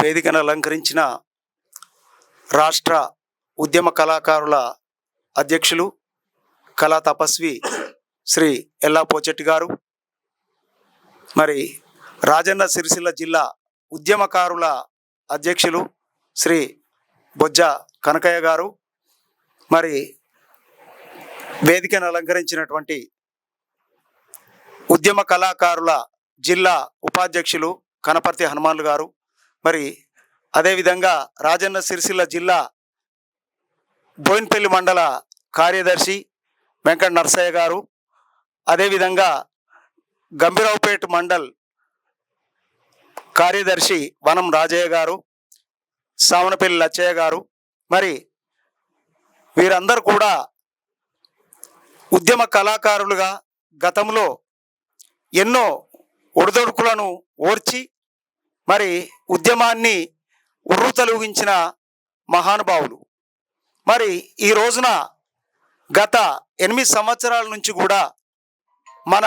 వేదికను అలంకరించిన రాష్ట్ర ఉద్యమ కళాకారుల అధ్యక్షులు కళా తపస్వి శ్రీ ఎల్లా పోచెట్టి గారు, మరి రాజన్న సిరిసిల్ల జిల్లా ఉద్యమకారుల అధ్యక్షులు శ్రీ బొజ్జ కనకయ్య గారు, మరి వేదికను అలంకరించినటువంటి ఉద్యమ కళాకారుల జిల్లా ఉపాధ్యక్షులు కనపర్తి హనుమాన్లు గారు, మరి అదేవిధంగా రాజన్న సిరిసిల్ల జిల్లా బోయిన్పల్లి మండల కార్యదర్శి వెంకట నరసయ్య గారు, అదేవిధంగా గంభీరావుపేట మండల్ కార్యదర్శి వనం రాజయ్య గారు, సావనపల్లి లచ్చయ్య గారు, మరి వీరందరూ కూడా ఉద్యమ కళాకారులుగా గతంలో ఎన్నో ఒడిదొడుకులను ఓర్చి మరి ఉద్యమాన్ని ఉర్రూతలూగించిన మహానుభావులు. మరి ఈ రోజున గత 8 సంవత్సరాల నుంచి కూడా మన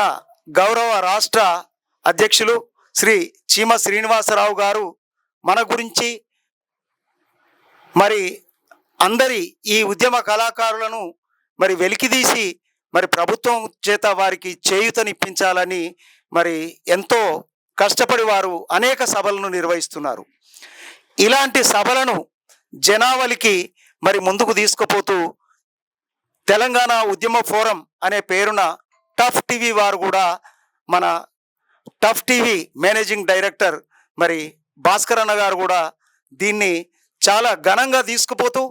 గౌరవ రాష్ట్ర అధ్యక్షులు శ్రీ చీమ శ్రీనివాసరావు గారు మన గురించి మరి అందరి ఈ ఉద్యమ కళాకారులను మరి వెలికితీసి మరి ప్రభుత్వం చేత వారికి చేయూతనిప్పించాలని మరి ఎంతో కష్టపడి వారు అనేక సభలను నిర్వహిస్తున్నారు. ఇలాంటి సభలను జనావళికి మరి ముందుకు తీసుకుపోతూ తెలంగాణ ఉద్యమ ఫోరం అనే పేరున టఫ్ టీవీ వారు కూడా, మన టఫ్ టీవీ మేనేజింగ్ డైరెక్టర్ మరి భాస్కర్ అన్న గారు కూడా దీన్ని చాలా ఘనంగా తీసుకుపోతూ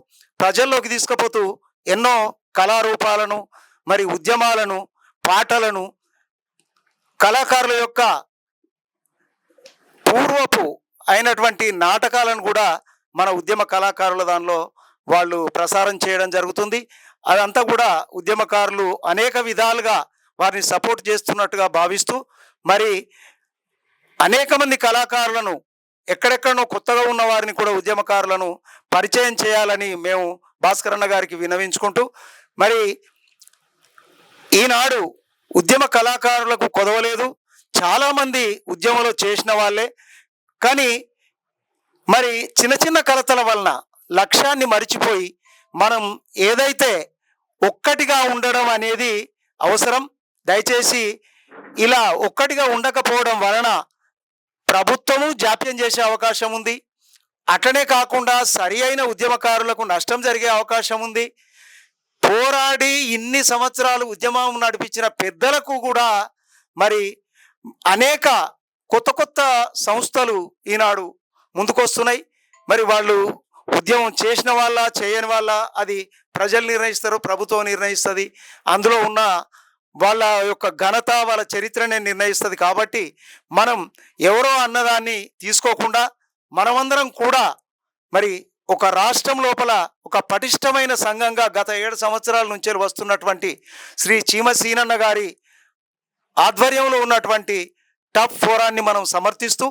ప్రజల్లోకి తీసుకుపోతూ ఎన్నో కళారూపాలను మరి ఉద్యమాలను, పాటలను, కళాకారుల యొక్క పూర్వపు అయినటువంటి నాటకాలను కూడా మన ఉద్యమ కళాకారుల దానిలో వాళ్ళు ప్రసారం చేయడం జరుగుతుంది. అదంతా కూడా ఉద్యమకారులు అనేక విధాలుగా వారిని సపోర్ట్ చేస్తున్నట్టుగా భావిస్తూ మరి అనేక మంది కళాకారులను ఎక్కడెక్కడనో కొత్తగా ఉన్న వారిని కూడా ఉద్యమకారులను పరిచయం చేయాలని మేము భాస్కర్ అన్న గారికి విన్నవించుకుంటూ, మరి ఈనాడు ఉద్యమ కళాకారులకు కొదవలేదు. చాలామంది ఉద్యమంలో చేసిన వాళ్ళే, కానీ మరి చిన్న చిన్న కలతల వలన లక్ష్యాన్ని మరిచిపోయి మనం ఏదైతే ఒక్కటిగా ఉండడం అనేది అవసరం. దయచేసి ఇలా ఒక్కటిగా ఉండకపోవడం వలన ప్రభుత్వము జాప్యం చేసే అవకాశం ఉంది. అట్లనే కాకుండా సరి అయిన ఉద్యమకారులకు నష్టం జరిగే అవకాశం ఉంది. పోరాడి ఇన్ని సంవత్సరాలు ఉద్యమం నడిపించిన పెద్దలకు కూడా మరి అనేక కొత్త కొత్త సంస్థలు ఈనాడు ముందుకొస్తున్నాయి. మరి వాళ్ళు ఉద్యమం చేసిన వాళ్ళ చేయని వాళ్ళ అది ప్రజలు నిర్ణయిస్తారు, ప్రభుత్వం నిర్ణయిస్తుంది. అందులో ఉన్న వాళ్ళ యొక్క ఘనత, వాళ్ళ చరిత్రనే నిర్ణయిస్తుంది. కాబట్టి మనం ఎవరో అన్నదాన్ని తీసుకోకుండా మనమందరం కూడా మరి ఒక రాష్ట్రం లోపల ఒక పటిష్టమైన సంఘంగా గత 7 సంవత్సరాల నుంచి వస్తున్నటువంటి శ్రీ చీమ సీనన్న గారి ఆధ్వర్యంలో ఉన్నటువంటి టఫ్ ఫోరాన్ని మనం సమర్థిస్తూ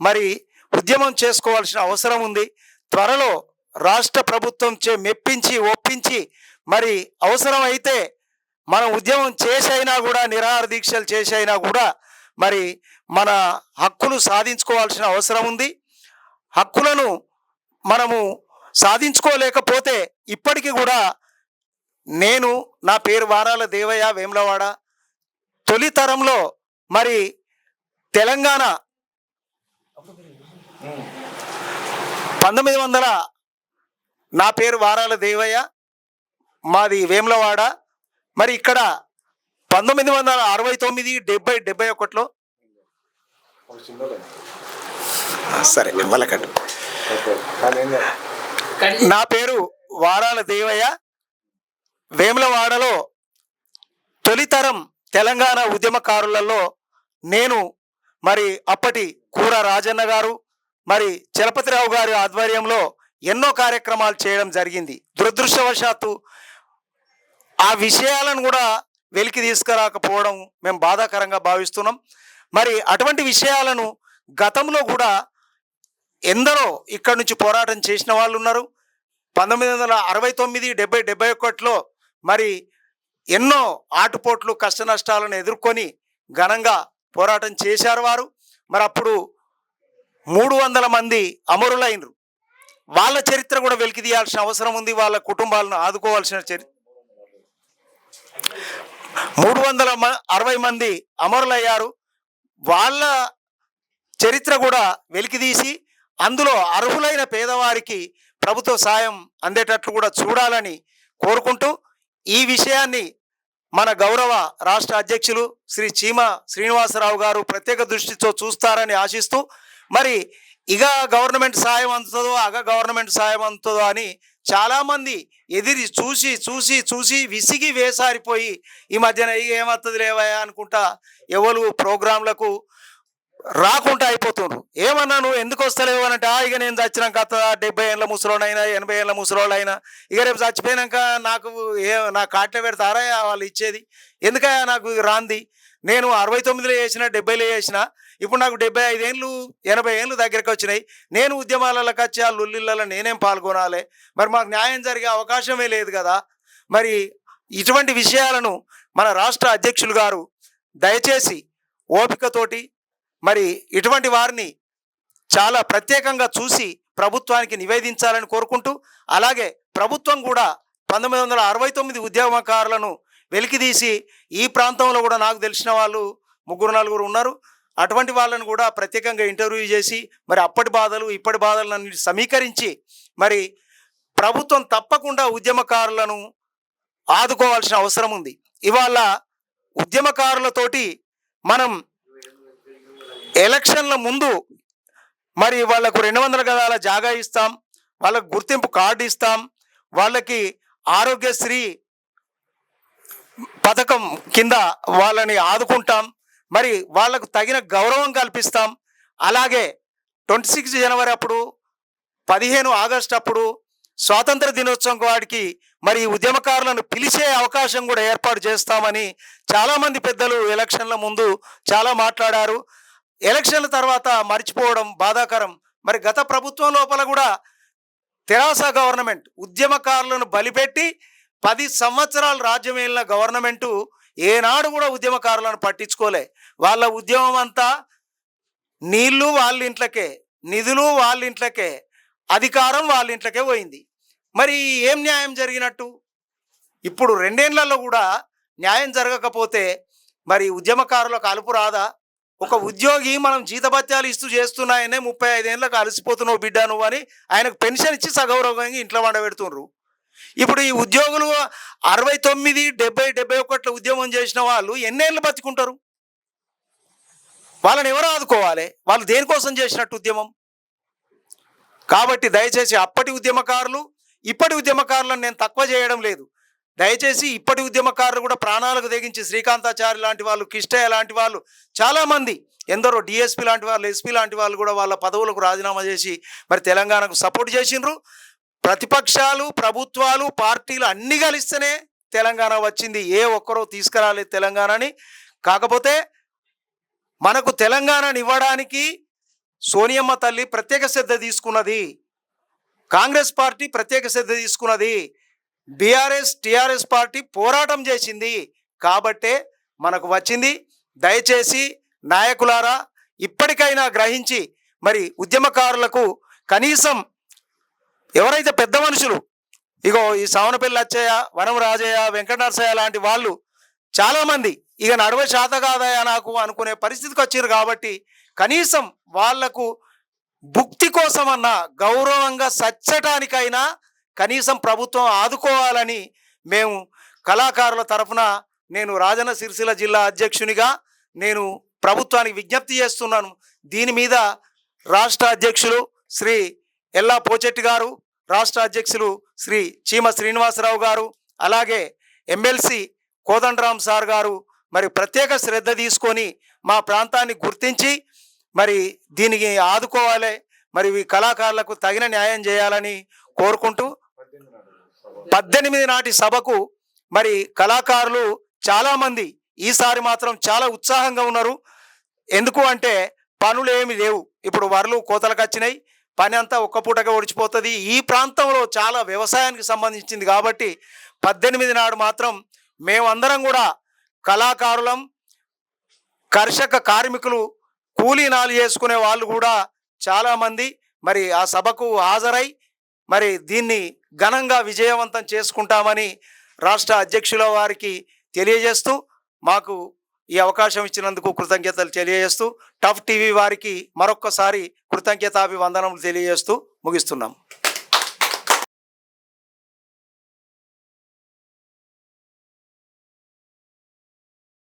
మరి ఉద్యమం చేసుకోవాల్సిన అవసరం ఉంది. త్వరలో రాష్ట్ర ప్రభుత్వం మెప్పించి ఒప్పించి మరి అవసరం అయితే మనం ఉద్యమం చేసైనా కూడా, నిరాహార దీక్షలు చేసైనా కూడా మరి మన హక్కులు సాధించుకోవాల్సిన అవసరం ఉంది. హక్కులను మనము సాధించుకోలేకపోతే ఇప్పటికీ కూడా నా పేరు వారాల దేవయ్య, వేములవాడ. తొలి తరంలో మరి తెలంగాణ 1900 నా పేరు వారాల దేవయ్య, మాది వేములవాడ. మరి ఇక్కడ 1969, 70, 71లో సరే వాళ్ళకట్టు నా పేరు వారాల దేవయ్య. వేములవాడలో తొలితరం తెలంగాణ ఉద్యమకారులలో నేను మరి అప్పటి కూర రాజన్న గారు మరి చలపతిరావు గారి ఆధ్వర్యంలో ఎన్నో కార్యక్రమాలు చేయడం జరిగింది. దురదృష్టవశాత్తు ఆ విషయాలను కూడా వెలికి తీసుకురాకపోవడం మేము బాధాకరంగా భావిస్తున్నాం. మరి అటువంటి విషయాలను గతంలో కూడా ఎందరో ఇక్కడి నుంచి పోరాటం చేసిన వాళ్ళు ఉన్నారు. 1969, 70, 71లో మరి ఎన్నో ఆటుపోట్లు, కష్ట నష్టాలను ఎదుర్కొని ఘనంగా పోరాటం చేశారు వారు. మరి అప్పుడు 300 మంది అమరులైనరు. వాళ్ళ చరిత్ర కూడా వెలికి తీయాల్సిన అవసరం ఉంది. వాళ్ళ కుటుంబాలను ఆదుకోవాల్సిన 360 మంది అమరులయ్యారు. వాళ్ళ చరిత్ర కూడా వెలికితీసి అందులో అర్హులైన పేదవారికి ప్రభుత్వ సాయం అందేటట్లు కూడా చూడాలని కోరుకుంటూ, ఈ విషయాన్ని మన గౌరవ రాష్ట్ర అధ్యక్షులు శ్రీ చీమ శ్రీనివాసరావు గారు ప్రత్యేక దృష్టితో చూస్తారని ఆశిస్తూ, మరి ఇక గవర్నమెంట్ సాయం అందుతుందో గవర్నమెంట్ సాయం అందుతుందో అని చాలామంది ఎదిరి చూసి చూసి చూసి విసిగి వేసారిపోయి ఈ మధ్యన ఇక ఏమవుతుంది లేవయా అనుకుంటా ఎవరు ప్రోగ్రాంలకు రాకుండా అయిపోతున్నారు. ఏమన్నా నువ్వు ఎందుకు వస్తలేవు అని అంటే, ఇక నేను చచ్చినాక 70 ఏళ్ళ ముసలోళ్ళైనా 80 ఏళ్ళ ముసలోళ్ళైనా ఇక రేపు చచ్చిపోయినాక నాకు నా కాట్ల పెడతారా వాళ్ళు ఇచ్చేది ఎందుకయా నాకు రాంది? నేను 69లో చేసిన 70లో చేసిన, ఇప్పుడు నాకు 75 ఏళ్ళు 80 ఏళ్ళు దగ్గరికి వచ్చినాయి. నేను ఉద్యమాలకు వచ్చి ఆ లుల్లిళ్ళలో నేనేం పాల్గొనాలి? మరి మాకు న్యాయం జరిగే అవకాశమే లేదు కదా. మరి ఇటువంటి విషయాలను మన రాష్ట్ర అధ్యక్షులు గారు దయచేసి ఓపికతోటి మరి ఇటువంటి వారిని చాలా ప్రత్యేకంగా చూసి ప్రభుత్వానికి నివేదించాలని కోరుకుంటూ, అలాగే ప్రభుత్వం కూడా 1969 ఉద్యమకారులను వెలికితీసి ఈ ప్రాంతంలో కూడా నాకు తెలిసిన వాళ్ళు 3-4 ఉన్నారు. అటువంటి వాళ్ళను కూడా ప్రత్యేకంగా ఇంటర్వ్యూ చేసి మరి అప్పటి బాధలు ఇప్పటి బాధలను సమీకరించి మరి ప్రభుత్వం తప్పకుండా ఉద్యమకారులను ఆదుకోవాల్సిన అవసరం ఉంది. ఇవాళ ఉద్యమకారులతోటి మనం ఎలక్షన్ల ముందు మరి వాళ్లకు 200 గదాల జాగా ఇస్తాం, వాళ్ళకు గుర్తింపు కార్డు ఇస్తాం, వాళ్ళకి ఆరోగ్యశ్రీ పథకం కింద వాళ్ళని ఆదుకుంటాం, మరి వాళ్లకు తగిన గౌరవం కల్పిస్తాం. అలాగే 26 జనవరి అప్పుడు 15 ఆగస్టు అప్పుడు స్వాతంత్ర దినోత్సవం వాడికి మరి ఉద్యమకారులను పిలిచే అవకాశం కూడా ఏర్పాటు చేస్తామని చాలామంది పెద్దలు ఎలక్షన్ల ముందు చాలా మాట్లాడారు. ఎలక్షన్ల తర్వాత మర్చిపోవడం బాధాకరం. మరి గత ప్రభుత్వం లోపల కూడా తెరాస గవర్నమెంట్ ఉద్యమకారులను బలిపెట్టి 10 సంవత్సరాలు రాజ్యం ఏలిన గవర్నమెంటు ఏనాడు కూడా ఉద్యమకారులను పట్టించుకోలే. వాళ్ళ ఉద్యమం అంతా నీళ్లు వాళ్ళ ఇంట్లకే, నిధులు వాళ్ళ ఇంట్లకే, అధికారం వాళ్ళ ఇంట్లకే పోయింది. మరి ఏం న్యాయం జరిగినట్టు? ఇప్పుడు 2 ఏళ్లలో కూడా న్యాయం జరగకపోతే మరి ఉద్యమకారులకు అలుపు రాదా? ఒక ఉద్యోగి మనం జీతభత్యాలు ఇస్తూ చేస్తున్నాయనే 35 ఏళ్ళకు అలసిపోతున్నావు బిడ్డ నువ్వు అని ఆయనకు పెన్షన్ ఇచ్చి సగౌరవంగా ఇంట్లో వండబెడుతున్నారు. ఇప్పుడు ఈ ఉద్యోగులు 69, 70, 71 ఉద్యమం చేసిన వాళ్ళు ఎన్నేళ్ళు బతికుంటారు? వాళ్ళని ఎవరు ఆదుకోవాలి? వాళ్ళు దేనికోసం చేసినట్టు ఉద్యమం? కాబట్టి దయచేసి అప్పటి ఉద్యమకారులు ఇప్పటి ఉద్యమకారులను నేను తక్కువ చేయడం లేదు. దయచేసి ఇప్పటి ఉద్యమకారులు కూడా ప్రాణాలకు తెగించి శ్రీకాంతాచారి లాంటి వాళ్ళు, కిష్టయ్య లాంటి వాళ్ళు, చాలామంది ఎందరో డిఎస్పీ లాంటి వాళ్ళు, ఎస్పీ లాంటి వాళ్ళు కూడా వాళ్ళ పదవులకు రాజీనామా చేసి మరి తెలంగాణకు సపోర్ట్ చేసిండ్రు. ప్రతిపక్షాలు, ప్రభుత్వాలు, పార్టీలు అన్నీ కలిస్తేనే తెలంగాణ వచ్చింది. ఏ ఒక్కరో తీసుకురాలేదు తెలంగాణని. కాకపోతే మనకు తెలంగాణని ఇవ్వడానికి సోనియమ్మ తల్లి ప్రత్యేక శ్రద్ధ తీసుకున్నది, కాంగ్రెస్ పార్టీ ప్రత్యేక శ్రద్ధ తీసుకున్నది, టిఆర్ఎస్ పార్టీ పోరాటం చేసింది. కాబట్టే మనకు వచ్చింది. దయచేసి నాయకులారా ఇప్పటికైనా గ్రహించి మరి ఉద్యమకారులకు కనీసం ఎవరైతే పెద్ద మనుషులు, ఇగో ఈ సావనపల్లి అచ్చయ్య, వనం రాజయ్య, వెంకటనరసయ్య లాంటి వాళ్ళు చాలామంది ఇక నడవ శాత కాదయా నాకు అనుకునే పరిస్థితికి వచ్చారు. కాబట్టి కనీసం వాళ్లకు భుక్తి కోసమన్నా గౌరవంగా సచ్చటానికైనా కనీసం ప్రభుత్వం ఆదుకోవాలని మేము కళాకారుల తరఫున నేను రాజన్న సిరిసిల్ల జిల్లా అధ్యక్షునిగా నేను ప్రభుత్వానికి విజ్ఞప్తి చేస్తున్నాను. దీని మీద రాష్ట్ర అధ్యక్షులు శ్రీ ఎల్లా పోచెట్టి గారు, రాష్ట్ర అధ్యక్షులు శ్రీ చీమ శ్రీనివాసరావు గారు, అలాగే ఎమ్మెల్సీ కోదండరామ్ సార్ గారు మరి ప్రత్యేక శ్రద్ధ తీసుకొని మా ప్రాంతాన్ని గుర్తించి మరి దీనికి ఆదుకోవాలి, మరి ఈ కళాకారులకు తగిన న్యాయం చేయాలని కోరుకుంటూ 18 నాటి సభకు మరి కళాకారులు చాలామంది ఈసారి మాత్రం చాలా ఉత్సాహంగా ఉన్నారు. ఎందుకు అంటే పనులు ఏమి లేవు, ఇప్పుడు వరలు కోతలకు వచ్చినాయి, పని అంతా ఒక్క పూటగా ఒడిచిపోతుంది. ఈ ప్రాంతంలో చాలా వ్యవసాయానికి సంబంధించింది కాబట్టి 18 నాడు మాత్రం మేమందరం కూడా కళాకారులం, కర్షక కార్మికులు, కూలీనాలు చేసుకునే వాళ్ళు కూడా చాలామంది మరి ఆ సభకు హాజరై మరి దీన్ని ఘనంగా విజయవంతం చేసుకుంటామని రాష్ట్ర అధ్యక్షుల వారికి తెలియజేస్తూ, మాకు ఈ అవకాశం ఇచ్చినందుకు కృతజ్ఞతలు తెలియజేస్తూ, టఫ్ టీవీ వారికి మరొక్కసారి కృతజ్ఞతాభివందనములు తెలియజేస్తూ ముగిస్తున్నాం.